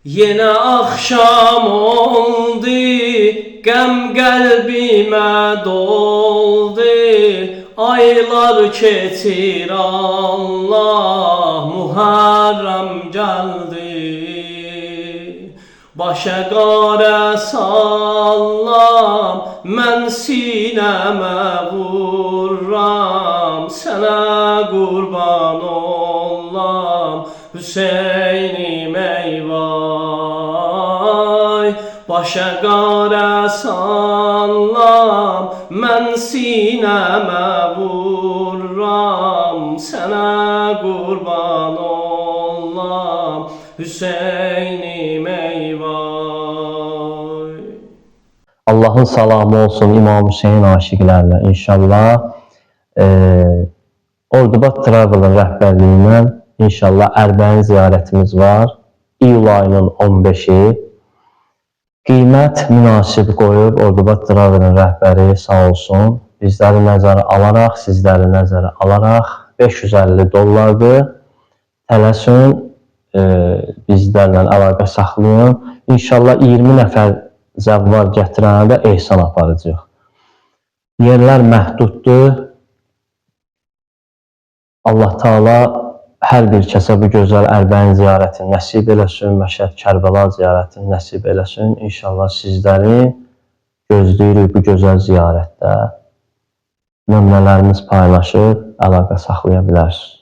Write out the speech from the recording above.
Yine akşam oldu, gəm qəlbimə doldu. Aylar keçir Allah, Muharrem gəldi. Başa qarə sallam, mən sinəmə vurram. Sənə qurban ollam, Hüseynim eyvay. Başa qarə sallam, mən sinəmə vurram. Sənə qurban ollam, Hüseynim eyvay. Allahın salamı olsun İmam Hüseyin aşiqlərlə. İnşallah Ordubad Travel'ın rəhbərliyindən İnşallah Ərbəyin ziyarətimiz var. İyul ayının 15-i. Qiymət münasib qoyub Ordubad Travel'ın rəhbəri sağ olsun. Bizləri nəzərə alaraq, sizləri nəzərə alaraq $550-dır. Tələsin, bizlərlə əlaqə saxlayın. İnşallah 20 nəfər zəvvar gətirənə də ehsan aparacaq. Yerlər məhduddur. Allah Taala hər bir kəsə bu gözəl Ərbəyin ziyarətini nəsib eləsin, Məşhəd Kərbəla ziyarətini nəsib eləsin. İnşallah sizləri gözləyirik bu gözəl ziyarətdə. Nömrələrimiz paylaşıb əlaqə saxlaya bilərsiniz.